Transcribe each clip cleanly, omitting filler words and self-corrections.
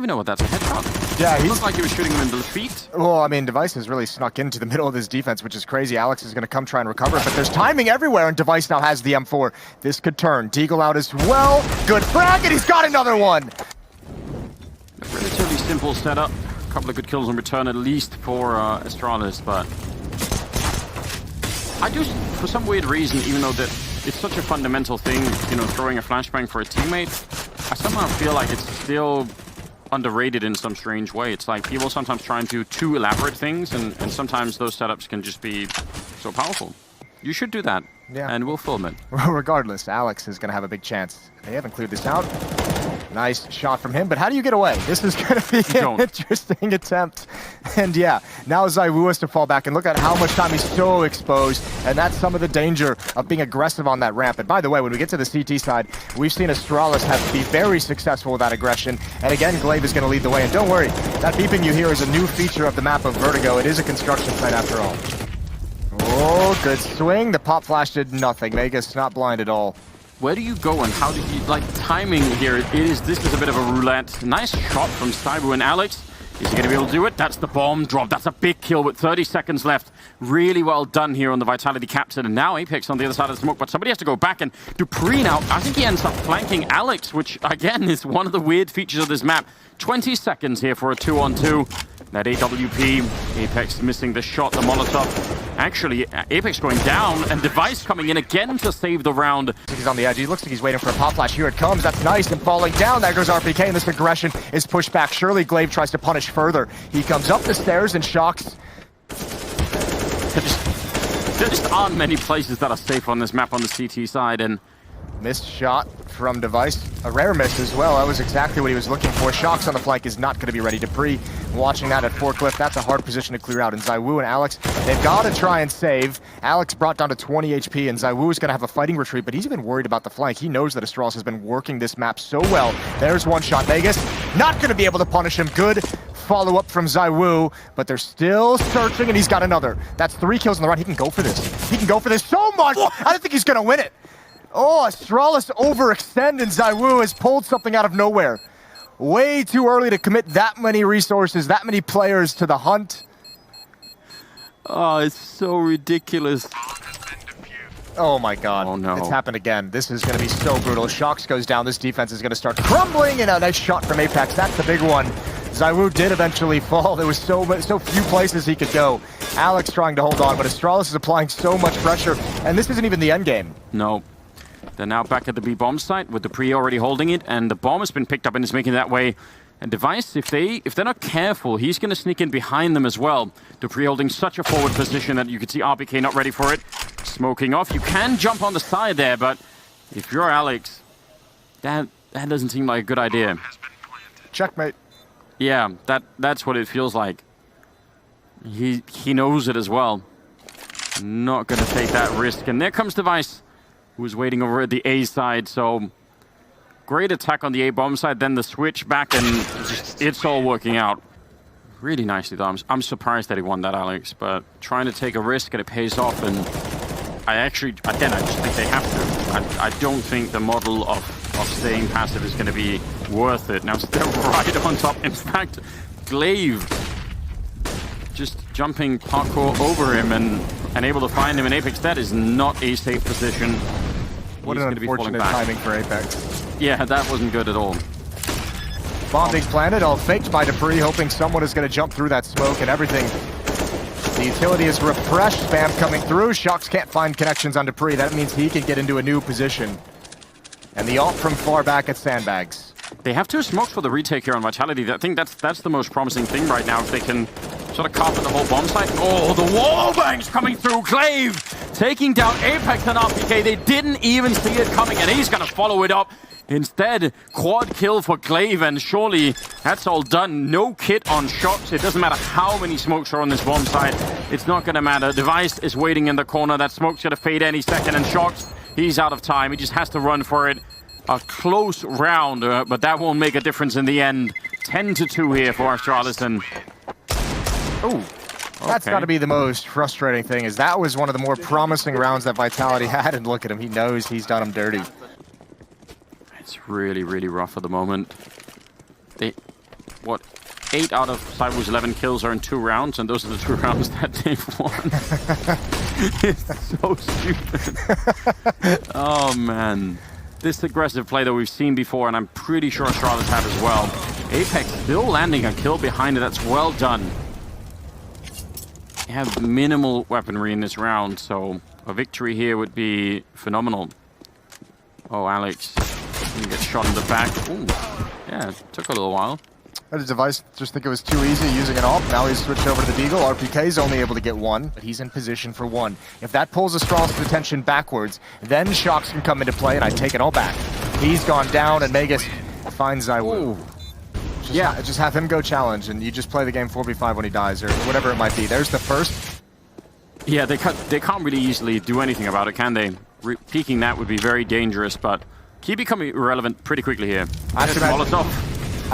even know what that's a headshot. Yeah, it looked like he was shooting him in the feet. Well, I mean, Device has really snuck into the middle of this defense, which is crazy. Alex is going to come try and recover it, but there's timing everywhere, and Device now has the M4. This could turn. Deagle out as well. Good frag, and he's got another one. A relatively simple setup. A couple of good kills in return, at least for Astralis, but I do, for some weird reason, even though that it's such a fundamental thing, you know, throwing a flashbang for a teammate, I somehow feel like it's still underrated in some strange way. It's like people sometimes try and do too elaborate things, and sometimes those setups can just be so powerful. You should do that, and we'll film it. Regardless, Alex is going to have a big chance. They haven't cleared this out. Nice shot from him, but how do you get away? This is going to be an interesting attempt. And yeah, now ZYWOO has to fall back, and look at how much time he's so exposed, and that's some of the danger of being aggressive on that ramp. And by the way, when we get to the CT side, we've seen Astralis have to be very successful with that aggression, and again, Glaive is going to lead the way. And don't worry, that beeping you hear is a new feature of the map of Vertigo. It is a construction site after all. Oh, good swing. The pop flash did nothing. Vegas not blind at all. Where do you go and how do you, like, timing here? This is a bit of a roulette. Nice shot from ZYWOO and Alex. Is he going to be able to do it? That's the bomb drop. That's a big kill with 30 seconds left. Really well done here on the Vitality captain. And now Apex on the other side of the smoke, but somebody has to go back, and Dupree now, I think he ends up flanking Alex, which again is one of the weird features of this map. 20 seconds here for a 2-on-2. That AWP, Apex missing the shot, the Molotov. Actually, Apex going down, and Device coming in again to save the round. He's on the edge. He looks like he's waiting for a pop flash. Here it comes. That's nice. And falling down. There goes RPK, and this aggression is pushed back. Surely Glaive tries to punish further. He comes up the stairs and shocks. There just aren't many places that are safe on this map on the CT side, and missed shot from Device. A rare miss as well. That was exactly what he was looking for. Shocks on the flank is not going to be ready. Dupree watching that at Forklift. That's a hard position to clear out. And ZYWOO and Alex, they've got to try and save. Alex brought down to 20 HP, and ZYWOO is going to have a fighting retreat, but he's even worried about the flank. He knows that Astralis has been working this map so well. There's one shot. Vegas not going to be able to punish him. Good follow-up from ZYWOO, but they're still searching, and he's got another. That's 3 kills in the run. He can go for this. He can go for this so much. I don't think he's going to win it. Oh, Astralis overextend, and ZYWOO has pulled something out of nowhere. Way too early to commit that many resources, that many players to the hunt. Oh, it's so ridiculous. Oh my god. Oh no. It's happened again. This is going to be so brutal. Shocks goes down. This defense is going to start crumbling, and a nice shot from Apex. That's the big one. ZYWOO did eventually fall. There was so few places he could go. Alex trying to hold on, but Astralis is applying so much pressure, and this isn't even the end game. No. They're now back at the B bomb site with Dupree already holding it, and the bomb has been picked up and is making that way. And Device, if they're not careful, he's going to sneak in behind them as well. Dupree holding such a forward position that you can see RPK not ready for it. Smoking off. You can jump on the side there, but if you're Alex, that doesn't seem like a good idea. Checkmate. Yeah, that's what it feels like. He knows it as well. Not going to take that risk. And there comes Device, who's waiting over at the A side. So great attack on the A bomb side, then the switch back, and just, it's all working out really nicely though. I'm surprised that he won that, Alex, but trying to take a risk and it pays off. And I just think they have to. I don't think the model of staying passive is going to be worth it. Now still right on top. In fact, Glaive just jumping parkour over him and able to find him in Apex. That is not a safe position. What an unfortunate timing for Apex. Yeah, that wasn't good at all. Bomb being planted, all faked by Dupree, hoping someone is going to jump through that smoke and everything. The utility is refreshed, spam coming through. Shocks can't find connections on Dupree. That means he can get into a new position. And the ult from far back at Sandbags. They have 2 smokes for the retake here on Vitality. I think that's the most promising thing right now, if they can sort of carpet the whole bomb site. Oh, the wall bangs coming through. Glaive taking down Apex and RPK. They didn't even see it coming, and he's going to follow it up. Instead, quad kill for Glaive, and surely that's all done. No kit on shots. It doesn't matter how many smokes are on this bomb site. It's not going to matter. Device is waiting in the corner. That smoke's going to fade any second, and Shocks, he's out of time. He just has to run for it. A close round, but that won't make a difference in the end. 10-2 here for Astralis, and oh, that's got to be the most frustrating thing, is that was one of the more promising rounds that Vitality had, and look at him, he knows he's done him dirty. It's really, really rough at the moment. what, 8 out of ZYWOO's 11 kills are in 2 rounds, and those are the 2 rounds that they've won. It's so stupid. Oh, man. This aggressive play that we've seen before, and I'm pretty sure Astralis have as well. Apex still landing a kill behind it. That's well done. They have minimal weaponry in this round, so a victory here would be phenomenal. Oh, Alex. You get shot in the back. Ooh. Yeah, it took a little while. His device just think it was too easy using an AWP. Now he's switched over to the Deagle. RPK is only able to get 1, but he's in position for 1. If that pulls Astralis' attention backwards, then Shocks can come into play, and I take it all back. He's gone down, and Magus finds ZYWOO. Just have him go challenge, and you just play the game 4v5 when he dies, or whatever it might be. There's the first. Yeah, they can't really easily do anything about it, can they? Peeking that would be very dangerous, but he becoming irrelevant pretty quickly here. I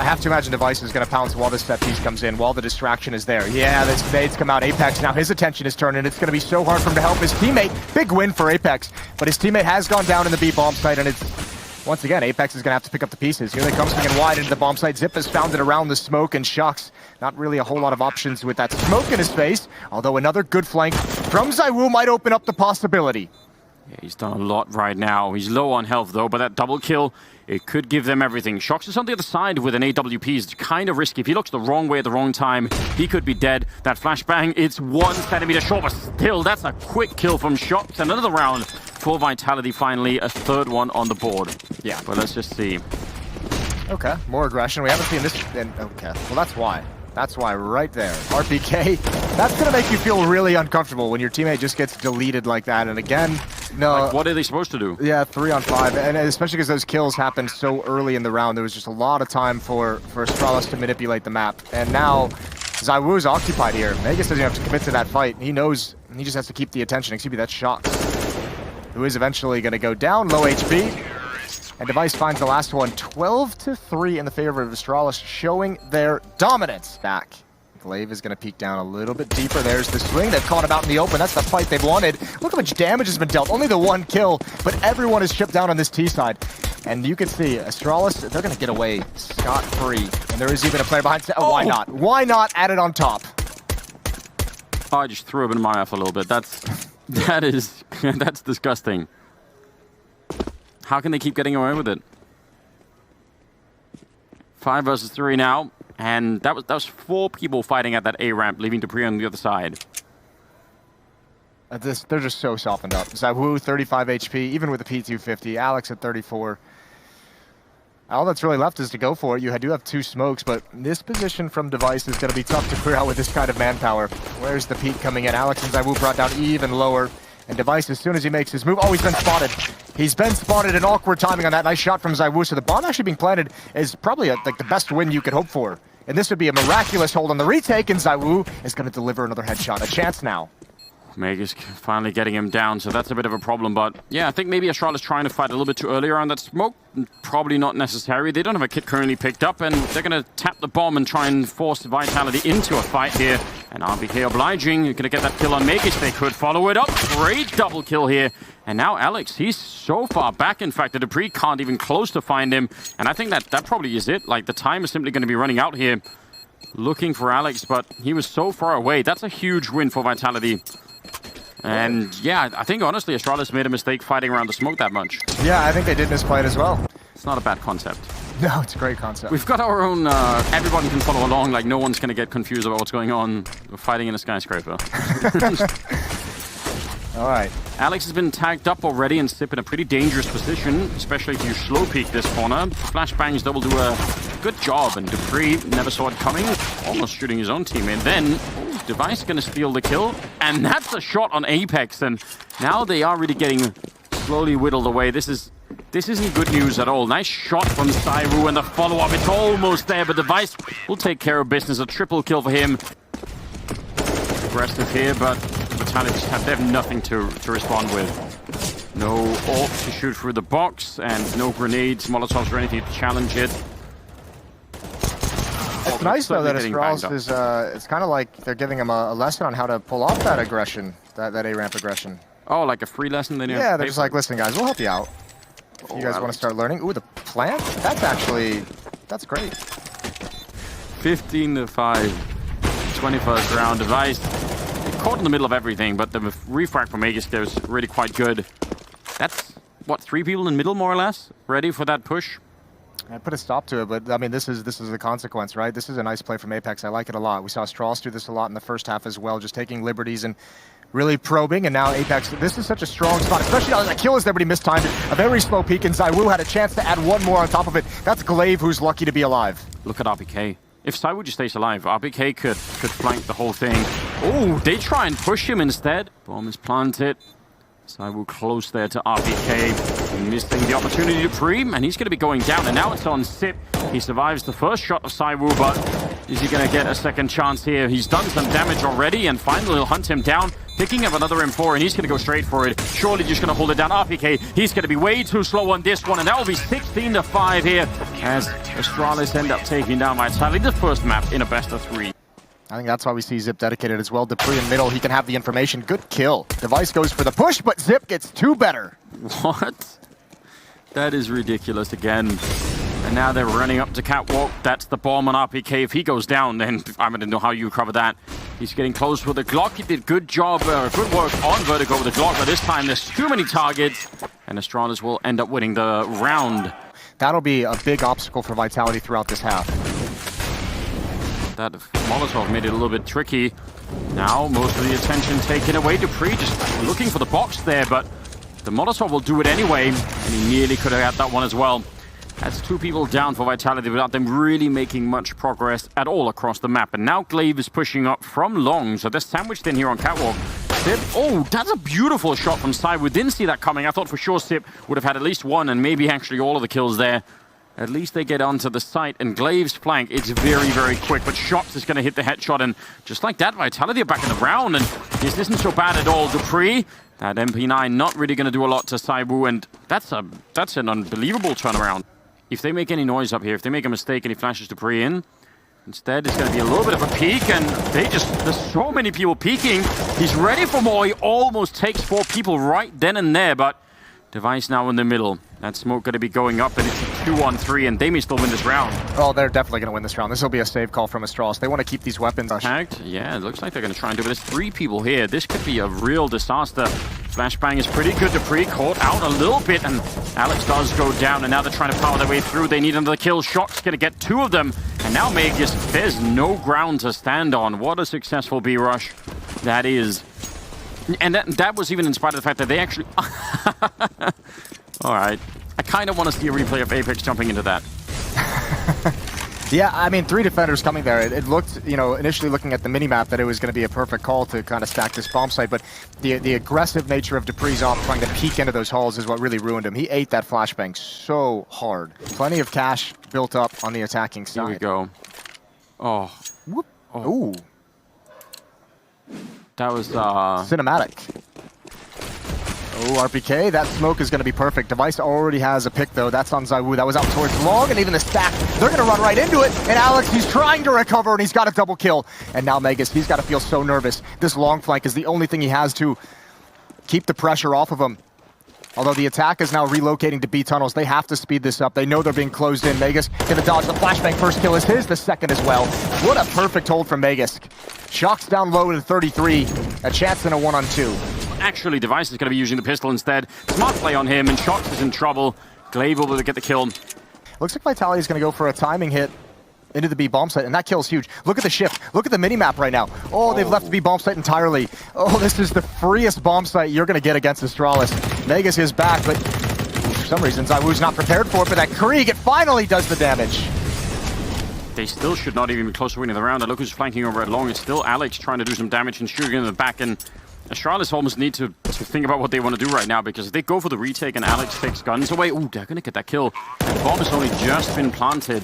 have to imagine Device is going to pounce while this set piece comes in, while the distraction is there. Yeah, the spades come out. Apex, now his attention is turned, and it's going to be so hard for him to help his teammate. Big win for Apex, but his teammate has gone down in the B bomb site, and it's, once again, Apex is going to have to pick up the pieces. Here they come swinging wide into the bomb site. Zip has found it around the smoke, and Shocks, not really a whole lot of options with that smoke in his face, although another good flank from ZYWOO might open up the possibility. Yeah, he's done a lot right now. He's low on health, though, but that double kill, it could give them everything. Shocks is on the other side with an AWP. It's kind of risky. If he looks the wrong way at the wrong time, he could be dead. That flashbang, it's 1 centimeter short, but still, that's a quick kill from Shocks. Another round for Vitality, finally. A 3rd one on the board. Yeah, but let's just see. Okay, more aggression. We haven't seen this. Okay, well, that's why. That's why right there. RPK, that's going to make you feel really uncomfortable when your teammate just gets deleted like that. And again, no. Like, what are they supposed to do? Yeah, 3 on 5. And especially because those kills happened so early in the round, there was just a lot of time for Astralis to manipulate the map. And now ZYWOO's occupied here. Magus doesn't have to commit to that fight. He knows he just has to keep the attention. Excuse me, that's Shocks, who is eventually going to go down, low HP. And Device finds the last one, 12-3 in the favor of Astralis, showing their dominance. Back. Glaive is going to peek down a little bit deeper. There's the swing. They've caught him out in the open. That's the fight they've wanted. Look how much damage has been dealt. Only the 1 kill, but everyone is chipped down on this T side. And you can see, Astralis, they're going to get away scot-free. And there is even a player behind. Oh, why not? Why not add it on top? Oh, I just threw him in my mouth a little bit. That's disgusting. How can they keep getting away with it? 5 versus 3 now, and that was 4 people fighting at that A ramp, leaving Dupree on the other side. They're just so softened up. ZYWOO 35 HP, even with the P250. Alex at 34. All that's really left is to go for it. You do have 2 smokes, but this position from Device is going to be tough to clear out with this kind of manpower. Where's the peak coming in? Alex and ZYWOO brought down even lower. And Device, as soon as he makes his move, oh, he's been spotted. He's been spotted, in awkward timing on that nice shot from ZYWOO. So the bomb actually being planted is probably like the best win you could hope for. And this would be a miraculous hold on the retake, and ZYWOO is going to deliver another headshot. A chance now. Magus finally getting him down, so that's a bit of a problem. But yeah, I think maybe Astralis trying to fight a little bit too early around that smoke. Probably not necessary. They don't have a kit currently picked up, and they're going to tap the bomb and try and force Vitality into a fight here. And RBK obliging. You're going to get that kill on Magus. They could follow it up. Great double kill here. And now Alex, he's so far back, in fact, that Dupree can't even close to find him. And I think that probably is it. Like, the time is simply going to be running out here. Looking for Alex, but he was so far away. That's a huge win for Vitality. And yeah, I think honestly Astralis made a mistake fighting around the smoke that much. Yeah, I think they did misplay it as well. It's not a bad concept. No, it's a great concept. We've got our own, everyone can follow along, like no one's going to get confused about what's going on. We're fighting in a skyscraper. All right. Alex has been tagged up already and Sip in a pretty dangerous position, especially if you slow peek this corner. Flashbangs double do a good job, and Dupree never saw it coming, almost shooting his own teammate. Then Device gonna steal the kill, and that's a shot on Apex, and now they are really getting slowly whittled away. This isn't good news at all. Nice shot from ZYWOO, and the follow-up, it's almost there, but Device will take care of business. A triple kill for him. Aggressive here, but Vitality just they have nothing to respond with. No AWP to shoot through the box, and no grenades, molotovs, or anything to challenge it. It's nice though that Astralis is, it's kind of like they're giving him a lesson on how to pull off that aggression, that A-ramp aggression. Oh, like a free lesson? Then yeah, they're just like, listen guys, we'll help you out. If you guys want to start learning. Ooh, the plant? That's great. 15-5. 21st round. Device caught in the middle of everything, but the refract from Aegis there is really quite good. That's, what, 3 people in the middle, more or less? Ready for that push? I put a stop to it, but I mean, this is the consequence, right? This is a nice play from Apex. I like it a lot. We saw Astralis do this a lot in the first half as well, just taking liberties and really probing, and now Apex, this is such a strong spot, especially now that kill is there, but he mistimed it. A very slow peek, and ZYWOO had a chance to add one more on top of it. That's Glaive, who's lucky to be alive. Look at RPK. If ZYWOO just stays alive, RPK could flank the whole thing. Oh, they try and push him instead. Bomb is planted. ZYWOO close there to RPK, missing the opportunity to pre, and he's going to be going down, and now it's on Sip. He survives the first shot of ZYWOO, but is he going to get a second chance here? He's done some damage already, and finally he'll hunt him down, picking up another M4, and he's going to go straight for it. Surely just going to hold it down. RPK, he's going to be way too slow on this one, and that will be 16-5 here, as Astralis end up taking down Vitality, the first map in a best of 3. I think that's why we see Zip dedicated as well. Dupree in middle, he can have the information. Good kill. Device goes for the push, but Zip gets 2 better. What? That is ridiculous again. And now they're running up to Catwalk. That's the bomb on RPK. If he goes down, then I don't know how you cover that. He's getting close with the Glock. He did good job, good work on Vertigo with the Glock, but this time there's too many targets, and Astralis will end up winning the round. That'll be a big obstacle for Vitality throughout this half. That Molotov made it a little bit tricky. Now, most of the attention taken away. Dupree just looking for the box there, but the Molotov will do it anyway, and he nearly could have had that one as well. That's 2 people down for Vitality without them really making much progress at all across the map. And now Glaive is pushing up from long, so they're sandwiched in here on Catwalk. Sip, oh, that's a beautiful shot from ZYWOO. Didn't see that coming. I thought for sure Sip would have had at least one and maybe actually all of the kills there. At least they get onto the site, and Glaive's flank, it's very, very quick, but Shox is going to hit the headshot, and just like that, Vitality are back in the round, and this isn't so bad at all. Dupree, that MP9 not really going to do a lot to ZYWOO, and that's an unbelievable turnaround. If they make any noise up here, if they make a mistake and he flashes Dupree in, instead it's going to be a little bit of a peek, and there's so many people peeking. He's ready for more. He almost takes 4 people right then and there, but Device now in the middle. That smoke going to be going up, and it's a 2-on-3, and they may still win this round. Oh, they're definitely going to win this round. This will be a save call from Astralis. They want to keep these weapons. Hacked. Yeah, it looks like they're going to try and do it. There's 3 people here. This could be a real disaster. Flashbang is pretty good. Dupree caught out a little bit, and Alex does go down, and now they're trying to power their way through. They need another kill. Shock's going to get 2 of them, and now Magus, there's no ground to stand on. What a successful B-rush that is. And that was even in spite of the fact that they actually... All right. I kind of want to see a replay of Apex jumping into that. Yeah, I mean, 3 defenders coming there. It looked, you know, initially looking at the minimap that it was going to be a perfect call to kind of stack this bomb site, but the aggressive nature of Dupree's op trying to peek into those halls is what really ruined him. He ate that flashbang so hard. Plenty of cash built up on the attacking side. Here we go. Oh. Whoop. Oh. Ooh. That was cinematic. Oh, RPK, that smoke is going to be perfect. Device already has a pick, though. That's on ZYWOO. That was out towards long, and even the stack, they're going to run right into it. And Alex, he's trying to recover, and he's got a double kill. And now Magus, he's got to feel so nervous. This long flank is the only thing he has to keep the pressure off of him. Although the attack is now relocating to B tunnels, they have to speed this up. They know they're being closed in. Magus gonna dodge the flashbang. First kill is his, the second as well. What a perfect hold from Magus. Shock's down low to 33. A chance in a 1-on-2. Actually, Device is going to be using the pistol instead. Smart play on him, and Shox is in trouble. Glaive able to get the kill. Looks like Vitality is going to go for a timing hit into the B bomb site, and that kill's huge. Look at the shift. Look at the minimap right now. Oh, they've left the B bomb site entirely. Oh, this is the freest bomb site you're going to get against Astralis. Magus is back, but for some reason ZYWOO's not prepared for it, but that Krieg, it finally does the damage. They still should not even be close to winning the round. And look who's flanking over at long. It's still Alex trying to do some damage and shooting in the back, and Astralis almost need to think about what they want to do right now, because if they go for the retake and Alex takes guns away, ooh, they're going to get that kill. And the bomb has only just been planted.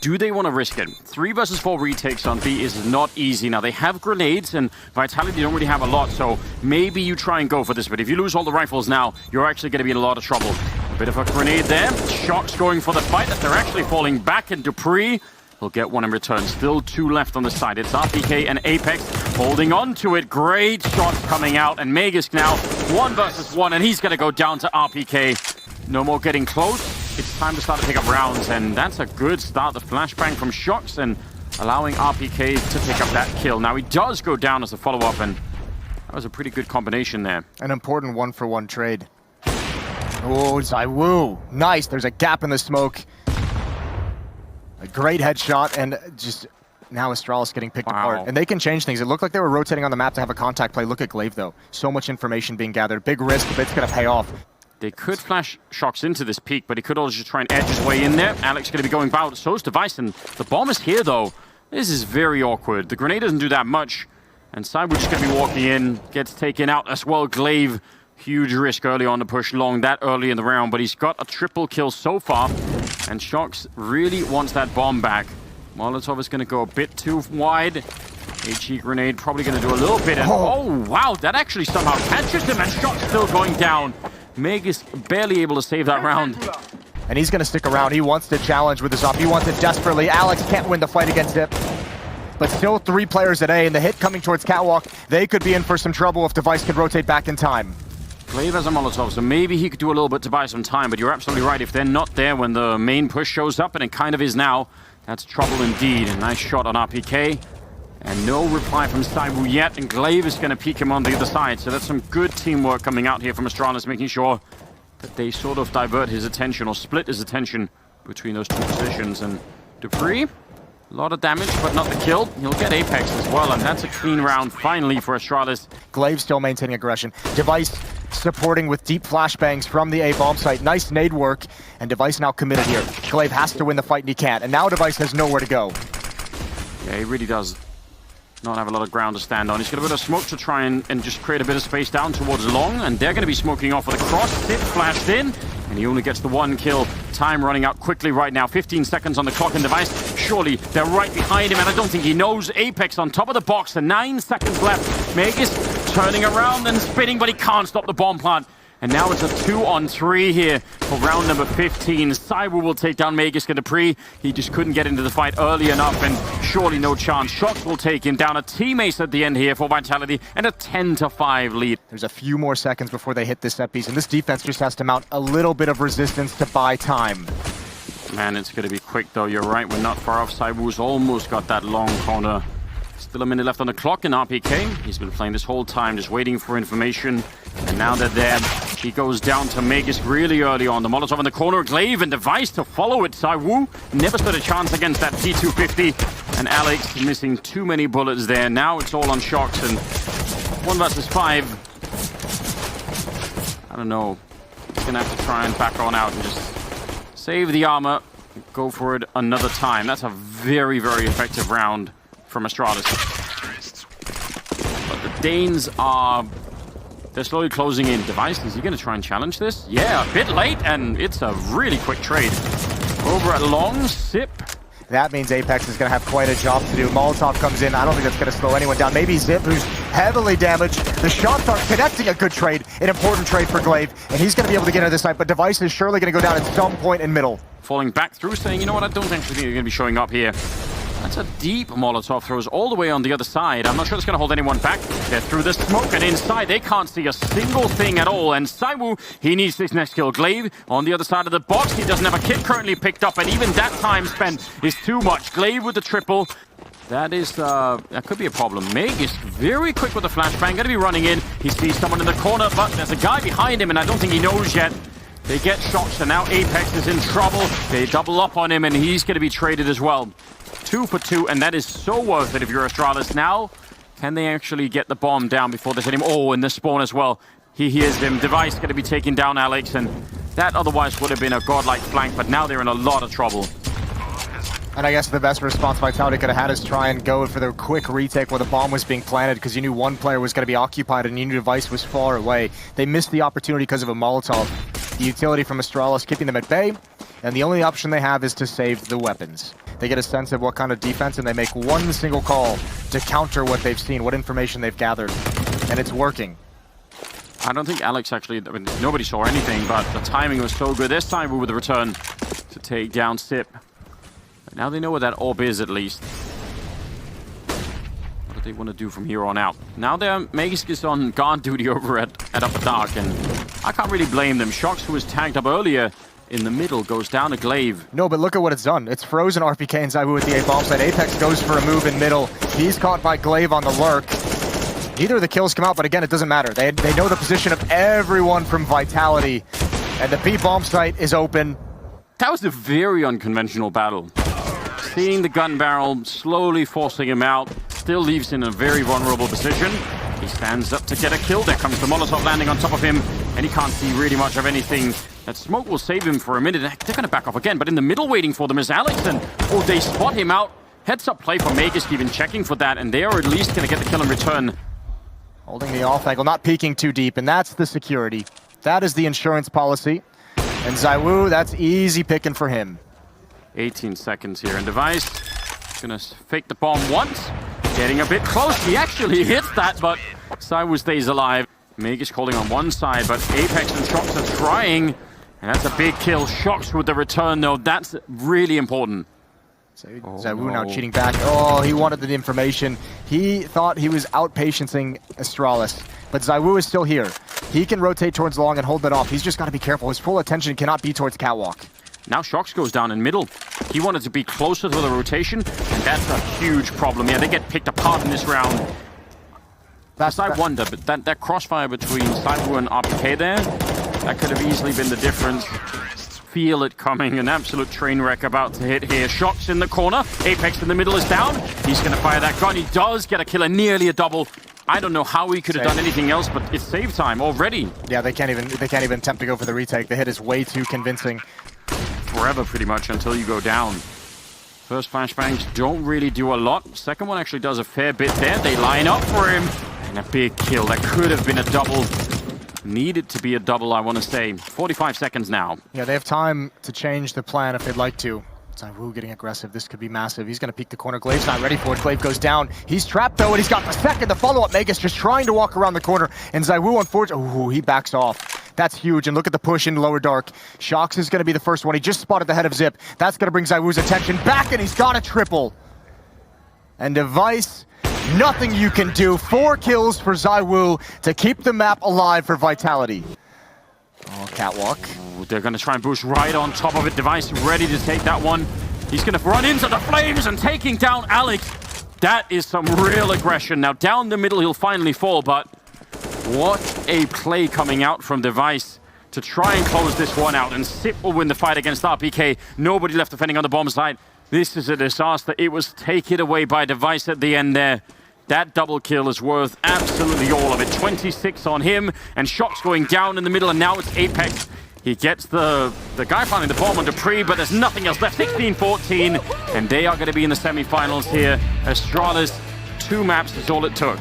Do they want to risk it? 3 versus 4 retakes on B is not easy. Now, they have grenades, and Vitality don't really have a lot, so maybe you try and go for this. But if you lose all the rifles now, you're actually going to be in a lot of trouble. A bit of a grenade there. Shock's going for the fight, as they're actually falling back, and Dupree will get one in return. Still 2 left on the side. It's RPK and Apex holding on to it. Great shots coming out, and Magus now 1 versus 1, and he's going to go down to RPK. No more getting close. It's time to start to pick up rounds, and that's a good start. The flashbang from Shox, and allowing RPK to pick up that kill. Now he does go down as a follow-up, and that was a pretty good combination there. An important one-for-one trade. Oh, ZYWOO. Nice. There's a gap in the smoke. A great headshot, and just now Astralis getting picked apart. And they can change things. It looked like they were rotating on the map to have a contact play. Look at Glaive, though. So much information being gathered. Big risk, but it's going to pay off. They could flash Shocks into this peak, but he could also just try and edge his way in there. Alex going to be going bout. So is Device, and the bomb is here, though. This is very awkward. The grenade doesn't do that much, and ZYWOO just going to be walking in. Gets taken out as well. Glaive, huge risk early on to push long that early in the round, but he's got a triple kill so far, and Shocks really wants that bomb back. Molotov is going to go a bit too wide. HE grenade probably going to do a little bit, and oh wow, that actually somehow catches him, and Shocks still going down. Meg is barely able to save that round. And he's going to stick around. He wants to challenge with his op. He wants it desperately. Alex can't win the fight against Zip. But still 3 players at A, and the hit coming towards Catwalk. They could be in for some trouble if Device can rotate back in time. Glaive has a Molotov, so maybe he could do a little bit to buy some time, but you're absolutely right. If they're not there when the main push shows up, and it kind of is now, that's trouble indeed. A nice shot on RPK. And no reply from ZYWOO yet, and Glaive is going to peek him on the other side. So that's some good teamwork coming out here from Astralis, making sure that they sort of divert his attention or split his attention between those 2 positions. And Dupree, a lot of damage, but not the kill. He'll get Apex as well, and that's a clean round finally for Astralis. Glaive still maintaining aggression. Device supporting with deep flashbangs from the A bomb site. Nice nade work, and Device now committed here. Glaive has to win the fight, and he can't. And now Device has nowhere to go. Yeah, he really does not have a lot of ground to stand on. He's got a bit of smoke to try and just create a bit of space down towards long, and they're going to be smoking off with a cross. Tip flashed in, and he only gets the 1 kill. Time running out quickly right now. 15 seconds on the clock, and Device, surely they're right behind him, and I don't think he knows. Apex on top of the box, and 9 seconds left. Magus turning around and spinning, but he can't stop the bomb plant. And now it's a 2-on-3 here for round number 15. ZYWOO will take down Magus and Dupree. He just couldn't get into the fight early enough, and surely no chance. Shocks will take him down. A team ace at the end here for Vitality, and a 10-5 lead. There's a few more seconds before they hit this set piece, and this defense just has to mount a little bit of resistance to buy time. Man, it's going to be quick, though. You're right. We're not far off. ZYWOO's almost got that long corner. Still a minute left on the clock in RPK. He's been playing this whole time, just waiting for information. And now they're there. He goes down to Magus really early on. The Molotov in the corner. Glaive and Device to follow it. ZYWOO never stood a chance against that P250. And Alex missing too many bullets there. Now it's all on Shocks, and 1 versus 5. I don't know. He's going to have to try and back on out and just save the armor. Go for it another time. That's a very, very effective round from Astralis. But the Danes are... they're slowly closing in. Device, is he going to try and challenge this? Yeah, a bit late, and it's a really quick trade. Over at long, Zip. That means Apex is going to have quite a job to do. Molotov comes in. I don't think that's going to slow anyone down. Maybe Zip, who's heavily damaged. The shots aren't connecting. A good trade, an important trade for Glaive, and he's going to be able to get into this fight, but Device is surely going to go down at some point in middle. Falling back through, saying, you know what, I don't actually think they're going to be showing up here. That's a deep Molotov, throws all the way on the other side. I'm not sure it's going to hold anyone back. They're through the smoke, and inside they can't see a single thing at all. And ZYWOO, he needs this next kill. Glaive on the other side of the box. He doesn't have a kit currently picked up, and even that time spent is too much. Glaive with the triple. That is, that could be a problem. Meg is very quick with the flashbang, going to be running in. He sees someone in the corner, but there's a guy behind him, and I don't think he knows yet. They get shots, and now Apex is in trouble. They double up on him, and he's going to be traded as well. 2 for 2, and that is so worth it if you're Astralis. Now, can they actually get the bomb down before they hit him? Oh, and the spawn as well. He hears him. Device going to be taking down Alex, and that otherwise would have been a godlike flank, but now they're in a lot of trouble. And I guess the best response Vitality could have had is try and go for the quick retake where the bomb was being planted, because you knew one player was going to be occupied and you knew Device was far away. They missed the opportunity because of a Molotov. The utility from Astralis keeping them at bay, and the only option they have is to save the weapons. They get a sense of what kind of defense, and they make one single call to counter what they've seen, what information they've gathered, and it's working. I don't think Alex actually, I mean, nobody saw anything, but the timing was so good. This time with the return to take down Zip. Now they know where that orb is, at least. What do they want to do from here on out? Now they're Magus is on guard duty over at Upper Dark, and I can't really blame them. Shocks, who was tagged up earlier, in the middle goes down to Glaive. No, but look at what it's done. It's frozen RPK and ZYWOO at the A bomb site. Apex goes for a move in middle. He's caught by Glaive on the lurk. Neither of the kills come out, but again, it doesn't matter. They know the position of everyone from Vitality, and the B bomb site is open. That was a very unconventional battle. Seeing the gun barrel slowly forcing him out, still leaves him in a very vulnerable position. He stands up to get a kill. There comes the Molotov landing on top of him, and he can't see really much of anything. That smoke will save him for a minute. They're going to back off again, but in the middle waiting for them is Alex, and they spot him out. Heads up play for Magisk, even checking for that, and they are at least going to get the kill in return. Holding the off angle, not peeking too deep, and that's the security. That is the insurance policy. And ZYWOO, that's easy picking for him. 18 seconds here, and Device gonna fake the bomb once. Getting a bit close, he actually hits that, but ZYWOO stays alive. Magisk holding on one side, but Apex and Shox are trying, and that's a big kill. Shox with the return, though, that's really important. ZYWOO now cheating back. Oh, he wanted the information. He thought he was outpatienting Astralis, but ZYWOO is still here. He can rotate towards long and hold that off. He's just got to be careful. His full attention cannot be towards Catwalk. Now Shox goes down in middle. He wanted to be closer to the rotation, and that's a huge problem. Yeah, they get picked apart in this round. I wonder, but that crossfire between ZYWOO and RPK there, that could have easily been the difference. Feel it coming, an absolute train wreck about to hit here. Shox in the corner, Apex in the middle is down. He's going to fire that gun. He does get a killer, nearly a double. I don't know how he could have done anything else, but it's save time already. Yeah, they can't even attempt to go for the retake. The hit is way too convincing. Forever, pretty much, until you go down. First flashbangs don't really do a lot. Second one actually does a fair bit there. They line up for him, and a big kill. That could have been a double. Needed to be a double, I want to say. 45 seconds now. Yeah, they have time to change the plan if they'd like to. ZYWOO getting aggressive. This could be massive. He's going to peek the corner. Glaive's not ready for it. Glaive goes down. He's trapped, though, and he's got the second. The follow-up. Magisk just trying to walk around the corner, and ZYWOO, unfortunately, he backs off. That's huge, and look at the push in lower dark. Shox is going to be the first one. He just spotted the head of Zip. That's going to bring ZYWOO's attention back, and he's got a triple. And Device, nothing you can do. 4 kills for ZYWOO to keep the map alive for Vitality. Oh, Catwalk. They're going to try and push right on top of it. Device ready to take that one. He's going to run into the flames and taking down Alex. That is some real aggression. Now down the middle he'll finally fall, but what a play coming out from Device to try and close this one out. And Sip will win the fight against RPK. Nobody left defending on the bomb side. This is a disaster. It was taken away by Device at the end there. That double kill is worth absolutely all of it. 26 on him, and Shox going down in the middle, and now it's Apex. He gets the guy finding the bomb on Dupree, but there's nothing else left. 16-14, and they are going to be in the semifinals here. Astralis, 2 maps is all it took.